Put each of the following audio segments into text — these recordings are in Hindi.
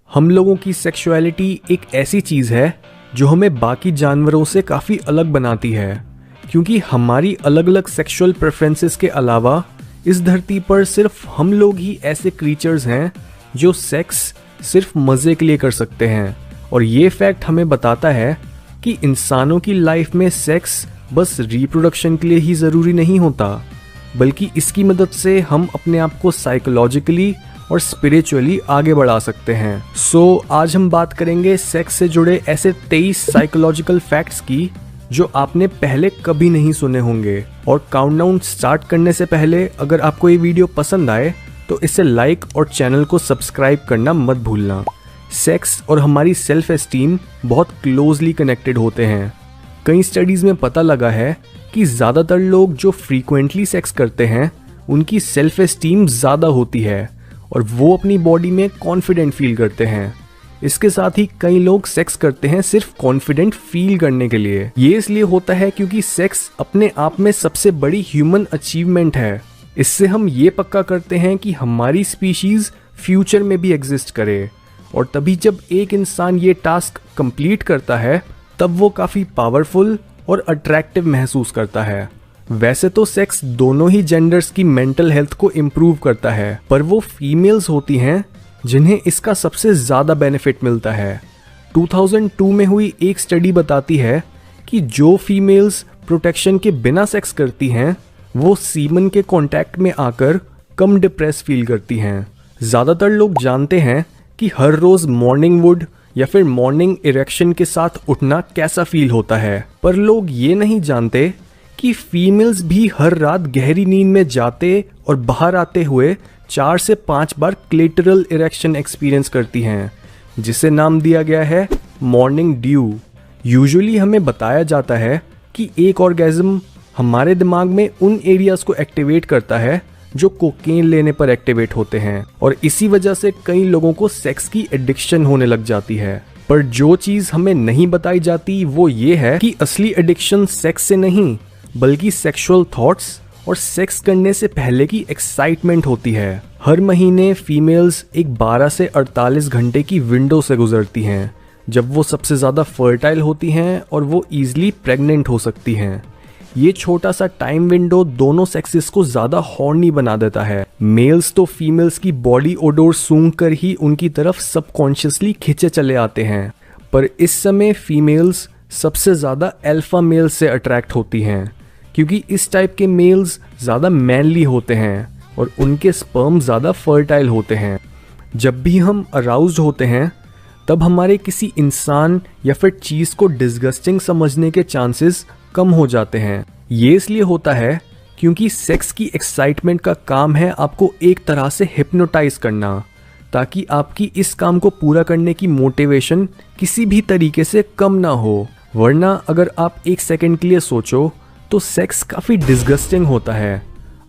हम लोगों की सेक्सुअलिटी एक ऐसी चीज़ है जो हमें बाकी जानवरों से काफ़ी अलग बनाती है, क्योंकि हमारी अलग अलग सेक्सुअल प्रेफरेंसेस के अलावा इस धरती पर सिर्फ हम लोग ही ऐसे क्रीचर्स हैं जो सेक्स सिर्फ मज़े के लिए कर सकते हैं। और ये फैक्ट हमें बताता है कि इंसानों की लाइफ में सेक्स बस रिप्रोडक्शन के लिए ही ज़रूरी नहीं होता, बल्कि इसकी मदद से हम अपने आप को साइकोलॉजिकली और स्पिरिचुअली आगे बढ़ा सकते हैं। आज हम बात करेंगे सेक्स से जुड़े ऐसे 23 साइकोलॉजिकल फैक्ट्स की जो आपने पहले कभी नहीं सुने होंगे। और काउंटडाउन स्टार्ट करने से पहले अगर आपको ये वीडियो पसंद आए तो इसे लाइक और चैनल को सब्सक्राइब करना मत भूलना। सेक्स और हमारी सेल्फ एस्टीम बहुत क्लोजली कनेक्टेड होते हैं। कई स्टडीज़ में पता लगा है कि ज़्यादातर लोग जो फ्रीक्वेंटली सेक्स करते हैं उनकी सेल्फ एस्टीम ज़्यादा होती है और वो अपनी बॉडी में कॉन्फिडेंट फील करते हैं। इसके साथ ही कई लोग सेक्स करते हैं सिर्फ कॉन्फिडेंट फील करने के लिए। ये इसलिए होता है क्योंकि सेक्स अपने आप में सबसे बड़ी ह्यूमन अचीवमेंट है। इससे हम ये पक्का करते हैं कि हमारी स्पीशीज फ्यूचर में भी एग्जिस्ट करे। और तभी जब एक इंसान ये टास्क कंप्लीट करता है तब वो काफ़ी पावरफुल और अट्रैक्टिव महसूस करता है। वैसे तो सेक्स दोनों ही जेंडर्स की मेंटल हेल्थ को इम्प्रूव करता है, पर वो फीमेल्स होती हैं जिन्हें इसका सबसे ज़्यादा बेनिफिट मिलता है। 2002 में हुई एक स्टडी बताती है कि जो फीमेल्स प्रोटेक्शन के बिना सेक्स करती हैं वो सीमन के कांटेक्ट में आकर कम डिप्रेस फील करती हैं। ज़्यादातर लोग जानते हैं कि हर रोज़ मॉर्निंग वुड या फिर मॉर्निंग इरेक्शन के साथ उठना कैसा फील होता है, पर लोग ये नहीं जानते कि फीमेल्स भी हर रात गहरी नींद में जाते और बाहर आते हुए 4 से 5 बार क्लेटरल इरेक्शन एक्सपीरियंस करती हैं, जिसे नाम दिया गया है मॉर्निंग ड्यू। यूजुअली हमें बताया जाता है कि एक ऑर्गेज्म हमारे दिमाग में उन एरियाज को एक्टिवेट करता है जो कोकेन लेने पर एक्टिवेट होते हैं, और इसी वजह से कई लोगों को सेक्स की एडिक्शन होने लग जाती है। पर जो चीज़ हमें नहीं बताई जाती वो ये है कि असली एडिक्शन सेक्स से नहीं बल्कि सेक्सुअल थॉट्स और सेक्स करने से पहले की एक्साइटमेंट होती है। हर महीने फीमेल्स एक 12 से 48 घंटे की विंडो से गुजरती हैं जब वो सबसे ज़्यादा फर्टाइल होती हैं और वो ईजिली प्रेग्नेंट हो सकती हैं। ये छोटा सा टाइम विंडो दोनों सेक्सेस को ज़्यादा हॉर्नी बना देता है। मेल्स तो फीमेल्स की बॉडी ओडोर सूंघ कर ही उनकी तरफ सबकॉन्शियसली खिंचे चले आते हैं, पर इस समय फीमेल्स सबसे ज़्यादा अल्फा मेल से अट्रैक्ट होती हैं, क्योंकि इस टाइप के मेल्स ज़्यादा मैनली होते हैं और उनके स्पर्म ज़्यादा फर्टाइल होते हैं। जब भी हम अराउज्ड होते हैं तब हमारे किसी इंसान या फिर चीज़ को डिस्गस्टिंग समझने के चांसेस कम हो जाते हैं। ये इसलिए होता है क्योंकि सेक्स की एक्साइटमेंट का काम है आपको एक तरह से हिप्नोटाइज करना, ताकि आपकी इस काम को पूरा करने की मोटिवेशन किसी भी तरीके से कम ना हो। वरना अगर आप एक सेकंड के लिए सोचो तो सेक्स काफ़ी डिस्गस्टिंग होता है।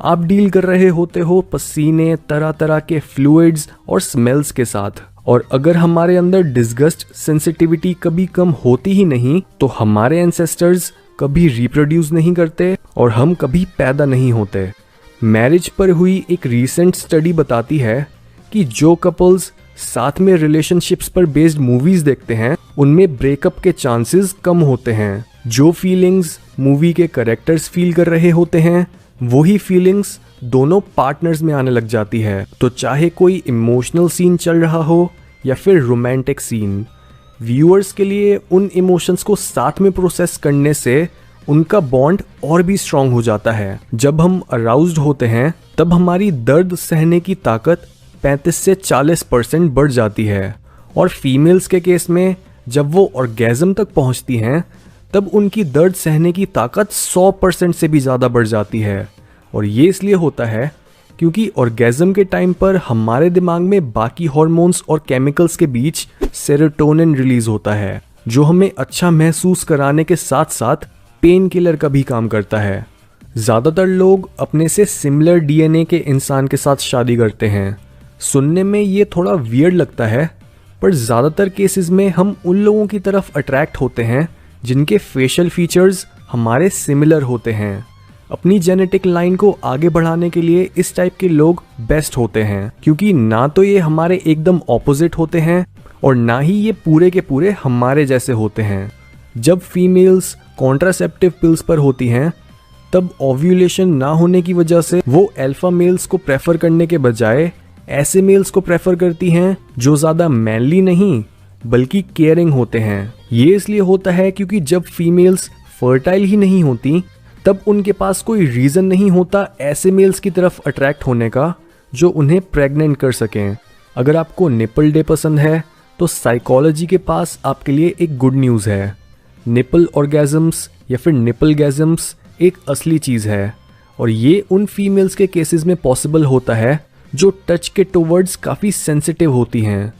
आप डील कर रहे होते हो पसीने, तरह तरह के फ्लूइड्स और स्मेल्स के साथ, और अगर हमारे अंदर डिस्गस्ट सेंसिटिविटी कभी कम होती ही नहीं तो हमारे एंसेस्टर्स कभी रिप्रोड्यूस नहीं करते और हम कभी पैदा नहीं होते। मैरिज पर हुई एक रीसेंट स्टडी बताती है कि जो कपल्स साथ में रिलेशनशिप्स पर बेस्ड मूवीज देखते हैं उनमें ब्रेकअप के चांसेस कम होते हैं। जो फीलिंग्स मूवी के कैरेक्टर्स फील कर रहे होते हैं वही फीलिंग्स दोनों पार्टनर्स में आने लग जाती है। तो चाहे कोई इमोशनल सीन चल रहा हो या फिर रोमांटिक सीन, व्यूअर्स के लिए उन इमोशंस को साथ में प्रोसेस करने से उनका बॉन्ड और भी स्ट्रांग हो जाता है। जब हम अराउज्ड होते हैं तब हमारी दर्द सहने की ताकत 35 से 40% बढ़ जाती है, और फीमेल्स के केस में जब वो ऑर्गेज्म तक पहुंचती हैं तब उनकी दर्द सहने की ताकत 100% से भी ज़्यादा बढ़ जाती है। और ये इसलिए होता है क्योंकि ऑर्गेज्म के टाइम पर हमारे दिमाग में बाकी हार्मोन्स और केमिकल्स के बीच सेरोटोनिन रिलीज होता है, जो हमें अच्छा महसूस कराने के साथ साथ पेन किलर का भी काम करता है। ज़्यादातर लोग अपने से सिमिलर डीएनए के इंसान के साथ शादी करते हैं। सुनने में ये थोड़ा वियर्ड लगता है, पर ज़्यादातर केसेस में हम उन लोगों की तरफ अट्रैक्ट होते हैं जिनके फेशियल फीचर्स हमारे सिमिलर होते हैं। अपनी जेनेटिक लाइन को आगे बढ़ाने के लिए इस टाइप के लोग बेस्ट होते हैं, क्योंकि ना तो ये हमारे एकदम ऑपोजिट होते हैं और ना ही ये पूरे के पूरे हमारे जैसे होते हैं। जब फीमेल्स कॉन्ट्रासेप्टिव पिल्स पर होती हैं तब ओव्यूलेशन ना होने की वजह से वो अल्फा मेल्स को प्रेफर करने के बजाय ऐसे मेल्स को प्रेफर करती हैं जो ज़्यादा मैनली नहीं बल्कि केयरिंग होते हैं। ये इसलिए होता है क्योंकि जब फीमेल्स फर्टाइल ही नहीं होती तब उनके पास कोई रीज़न नहीं होता ऐसे मेल्स की तरफ अट्रैक्ट होने का जो उन्हें प्रेग्नेंट कर सकें। अगर आपको निपल डे पसंद है तो साइकोलॉजी के पास आपके लिए एक गुड न्यूज़ है। निपल ऑर्गेजम्स या फिर निपलगैजम्स एक असली चीज़ है और ये उन फीमेल्स के केसेस में पॉसिबल होता है जो टच के टुवर्ड्स काफ़ी सेंसिटिव होती हैं।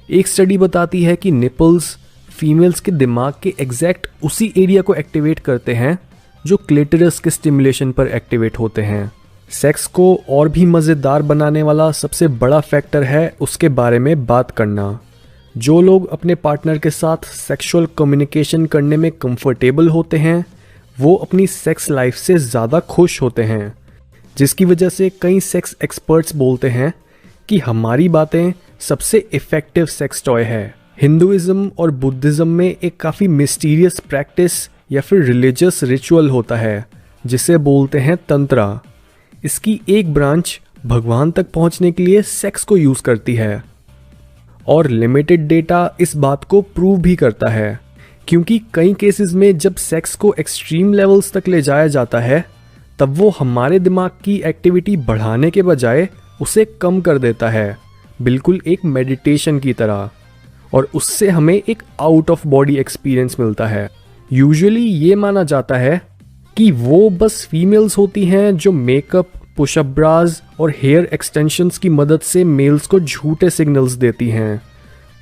एक स्टडी बताती है कि निपल्स फीमेल्स के दिमाग के एग्जैक्ट उसी एरिया को एक्टिवेट करते हैं जो क्लिटरस के स्टिमुलेशन पर एक्टिवेट होते हैं। सेक्स को और भी मज़ेदार बनाने वाला सबसे बड़ा फैक्टर है उसके बारे में बात करना। जो लोग अपने पार्टनर के साथ सेक्सुअल कम्युनिकेशन करने में कंफर्टेबल होते हैं वो अपनी सेक्स लाइफ से ज़्यादा खुश होते हैं, जिसकी वजह से कई सेक्स एक्सपर्ट्स बोलते हैं कि हमारी बातें सबसे इफ़ेक्टिव सेक्स टॉय है। हिंदुइज्म और बुद्धिज़्म में एक काफ़ी मिस्टीरियस प्रैक्टिस या फिर रिलीजियस रिचुअल होता है जिसे बोलते हैं तंत्रा। इसकी एक ब्रांच भगवान तक पहुंचने के लिए सेक्स को यूज़ करती है और लिमिटेड डेटा इस बात को प्रूव भी करता है, क्योंकि कई केसेस में जब सेक्स को एक्सट्रीम लेवल्स तक ले जाया जाता है तब वो हमारे दिमाग की एक्टिविटी बढ़ाने के बजाय उसे कम कर देता है, बिल्कुल एक मेडिटेशन की तरह, और उससे हमें एक आउट ऑफ बॉडी एक्सपीरियंस मिलता है। यूजुअली ये माना जाता है कि वो बस फीमेल्स होती हैं जो मेकअप, पुशअप ब्राज और हेयर एक्सटेंशंस की मदद से मेल्स को झूठे सिग्नल्स देती हैं,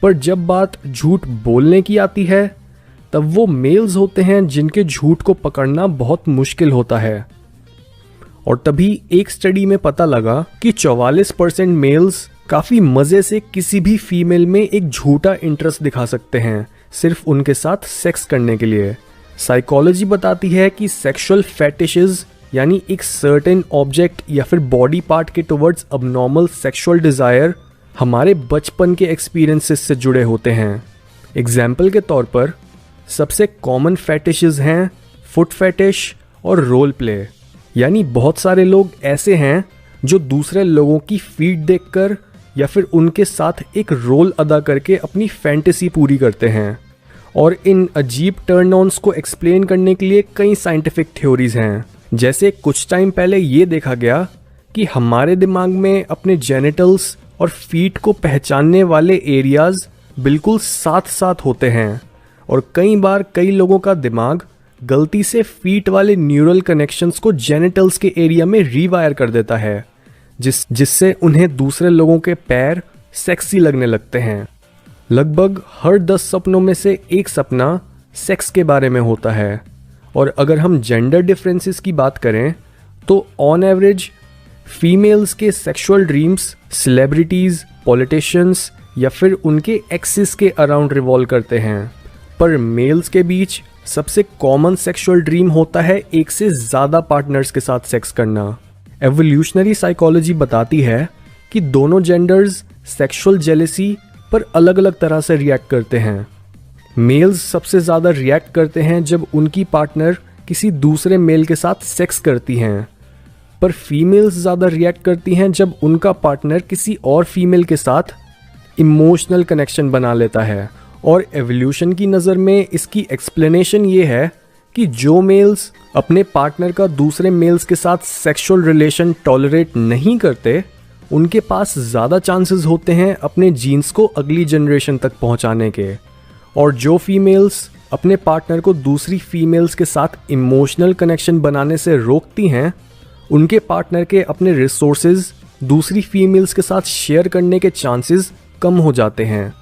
पर जब बात झूठ बोलने की आती है तब वो मेल्स होते हैं जिनके झूठ को पकड़ना बहुत मुश्किल होता है। और तभी एक स्टडी में पता लगा कि 44% मेल्स काफ़ी मज़े से किसी भी फीमेल में एक झूठा इंटरेस्ट दिखा सकते हैं सिर्फ उनके साथ सेक्स करने के लिए। साइकोलॉजी बताती है कि सेक्सुअल फैटिशेस यानी एक सर्टेन ऑब्जेक्ट या फिर बॉडी पार्ट के टुवर्ड्स अबनॉर्मल सेक्सुअल डिज़ायर हमारे बचपन के एक्सपीरियंसेस से जुड़े होते हैं। एग्जाम्पल के तौर पर सबसे कॉमन फैटिशेस हैं फुट फैटिश और रोल प्ले, यानी बहुत सारे लोग ऐसे हैं जो दूसरे लोगों की फीट देखकर या फिर उनके साथ एक रोल अदा करके अपनी फैंटेसी पूरी करते हैं। और इन अजीब टर्न ऑन्स को एक्सप्लेन करने के लिए कई साइंटिफिक थ्योरीज हैं। जैसे कुछ टाइम पहले ये देखा गया कि हमारे दिमाग में अपने जेनिटल्स और फीट को पहचानने वाले एरियाज बिल्कुल साथ साथ होते हैं, और कई बार कई लोगों का दिमाग गलती से फीट वाले न्यूरल कनेक्शंस को जेनिटल्स के एरिया में रीवायर कर देता है, जिससे उन्हें दूसरे लोगों के पैर सेक्सी लगने लगते हैं। लगभग हर 10 सपनों में से एक सपना सेक्स के बारे में होता है। और अगर हम जेंडर डिफरेंसेस की बात करें तो ऑन एवरेज फीमेल्स के सेक्सुअल ड्रीम्स सेलिब्रिटीज़, पॉलिटिशियंस या फिर उनके एक्सिस के अराउंड रिवॉल्व करते हैं, पर मेल्स के बीच सबसे कॉमन सेक्सुअल ड्रीम होता है एक से ज़्यादा पार्टनर्स के साथ सेक्स करना। एवोल्यूशनरी साइकोलॉजी बताती है कि दोनों जेंडर्स सेक्सुअल जेलेसी पर अलग अलग तरह से रिएक्ट करते हैं। मेल्स सबसे ज़्यादा रिएक्ट करते हैं जब उनकी पार्टनर किसी दूसरे मेल के साथ सेक्स करती हैं, पर फीमेल्स ज़्यादा रिएक्ट करती हैं जब उनका पार्टनर किसी और फीमेल के साथ इमोशनल कनेक्शन बना लेता है। और एवोल्यूशन की नज़र में इसकी एक्सप्लेनेशन ये है कि जो मेल्स अपने पार्टनर का दूसरे मेल्स के साथ सेक्सुअल रिलेशन टॉलरेट नहीं करते उनके पास ज़्यादा चांसेस होते हैं अपने जीन्स को अगली जनरेशन तक पहुंचाने के, और जो फीमेल्स अपने पार्टनर को दूसरी फीमेल्स के साथ इमोशनल कनेक्शन बनाने से रोकती हैं उनके पार्टनर के अपने रिसोर्सेज दूसरी फीमेल्स के साथ शेयर करने के चांसेस कम हो जाते हैं।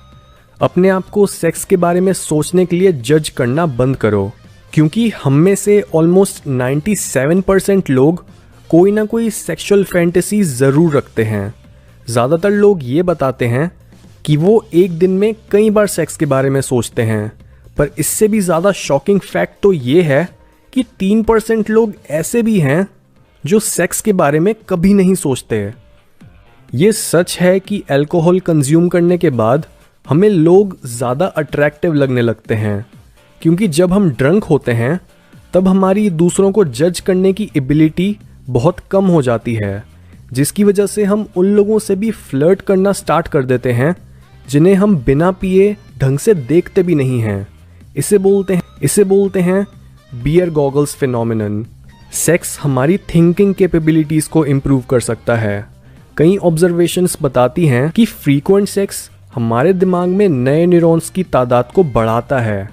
अपने आप को सेक्स के बारे में सोचने के लिए जज करना बंद करो, क्योंकि हम में से ऑलमोस्ट 97% लोग कोई ना कोई सेक्सुअल फैंटेसी ज़रूर रखते हैं। ज़्यादातर लोग ये बताते हैं कि वो एक दिन में कई बार सेक्स के बारे में सोचते हैं, पर इससे भी ज़्यादा शॉकिंग फैक्ट तो ये है कि 3% लोग ऐसे भी हैं जो सेक्स के बारे में कभी नहीं सोचते। ये सच है कि अल्कोहल कंज्यूम करने के बाद हमें लोग ज़्यादा अट्रैक्टिव लगने लगते हैं, क्योंकि जब हम ड्रंक होते हैं तब हमारी दूसरों को जज करने की एबिलिटी बहुत कम हो जाती है, जिसकी वजह से हम उन लोगों से भी फ्लर्ट करना स्टार्ट कर देते हैं जिन्हें हम बिना पिए ढंग से देखते भी नहीं हैं। इसे बोलते हैं बियर गॉगल्स फिनोमिनन। सेक्स हमारी थिंकिंग कैपेबिलिटीज़ को इम्प्रूव कर सकता है। कई ऑब्जर्वेशंस बताती हैं कि फ्रीक्वेंट सेक्स हमारे दिमाग में नए न्यूरॉन्स की तादाद को बढ़ाता है,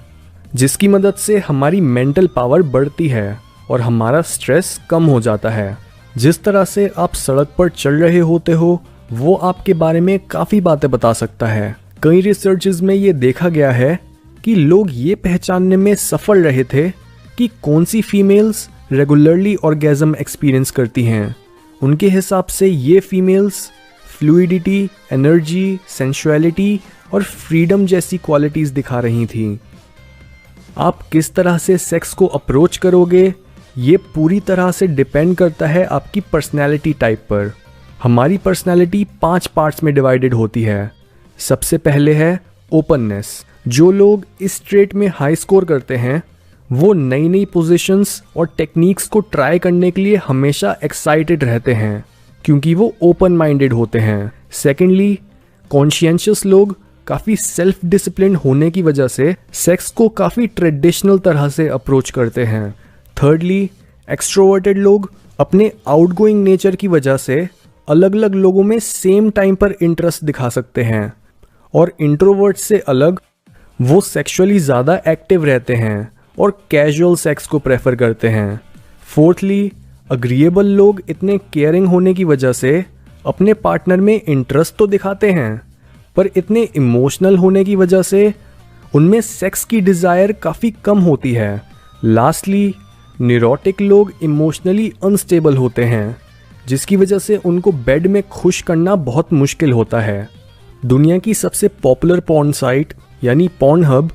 जिसकी मदद से हमारी मेंटल पावर बढ़ती है और हमारा स्ट्रेस कम हो जाता है। जिस तरह से आप सड़क पर चल रहे होते हो वो आपके बारे में काफ़ी बातें बता सकता है। कई रिसर्चेस में ये देखा गया है कि लोग ये पहचानने में सफल रहे थे कि कौन सी फीमेल्स रेगुलरली ऑर्गेज़म एक्सपीरियंस करती हैं। उनके हिसाब से ये फीमेल्स फ्लूइडिटी, एनर्जी, सेंसुअलिटी और फ्रीडम जैसी क्वालिटीज़ दिखा रही थीं। आप किस तरह से सेक्स को अप्रोच करोगे ये पूरी तरह से डिपेंड करता है आपकी पर्सनैलिटी टाइप पर। हमारी पर्सनैलिटी 5 पार्ट्स में डिवाइडेड होती है। सबसे पहले है ओपननेस। जो लोग इस ट्रेट में हाई स्कोर करते हैं वो नई नई पोजीशंस और टेक्निक्स को ट्राई करने के लिए हमेशा एक्साइटेड रहते हैं, क्योंकि वो ओपन माइंडेड होते हैं। सेकेंडली, कॉन्शियंशियस लोग काफ़ी सेल्फ डिसिप्लिन होने की वजह से सेक्स को काफ़ी ट्रेडिशनल तरह से अप्रोच करते हैं। थर्डली, एक्सट्रोवर्टेड लोग अपने आउटगोइंग नेचर की वजह से अलग अलग लोगों में सेम टाइम पर इंटरेस्ट दिखा सकते हैं, और इंट्रोवर्ट से अलग वो सेक्सुअली ज़्यादा एक्टिव रहते हैं और कैजुअल सेक्स को प्रेफर करते हैं। फोर्थली, अग्रीएबल लोग इतने केयरिंग होने की वजह से अपने पार्टनर में इंटरेस्ट तो दिखाते हैं, पर इतने इमोशनल होने की वजह से उनमें सेक्स की डिज़ायर काफ़ी कम होती है। लास्टली, न्यूरोटिक लोग इमोशनली अनस्टेबल होते हैं, जिसकी वजह से उनको बेड में खुश करना बहुत मुश्किल होता है। दुनिया की सबसे पॉपुलर पॉर्न साइट यानी पॉर्नहब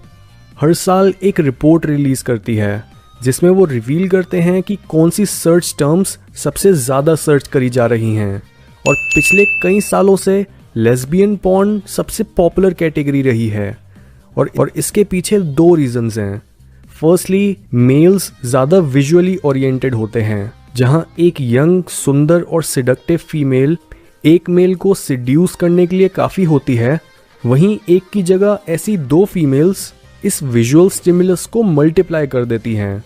हर साल एक रिपोर्ट रिलीज़ करती है, जिसमें वो रिवील करते हैं कि कौन सी सर्च टर्म्स सबसे ज़्यादा सर्च करी जा रही हैं, और पिछले कई सालों से लेस्बियन पॉर्न सबसे पॉपुलर कैटेगरी रही है। और इसके पीछे 2 रीजंस हैं। फर्स्टली, मेल्स ज़्यादा विजुअली ओरिएंटेड होते हैं, जहां एक यंग, सुंदर और सिडक्टिव फीमेल एक मेल को सिड्यूस करने के लिए काफ़ी होती है, वहीं एक की जगह ऐसी 2 फीमेल्स इस विजुअल स्टिमुलस को मल्टीप्लाई कर देती हैं।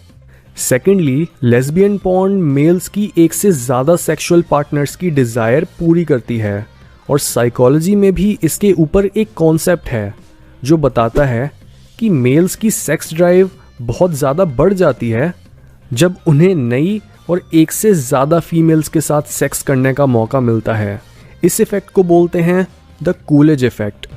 सेकेंडली, लेस्बियन पॉर्न मेल्स की एक से ज़्यादा सेक्सुअल पार्टनर्स की डिज़ायर पूरी करती है, और साइकोलॉजी में भी इसके ऊपर एक कॉन्सेप्ट है जो बताता है कि मेल्स की सेक्स ड्राइव बहुत ज़्यादा बढ़ जाती है जब उन्हें नई और एक से ज़्यादा फीमेल्स के साथ सेक्स करने का मौका मिलता है। इस इफ़ेक्ट को बोलते हैं द कूलेज इफ़ेक्ट।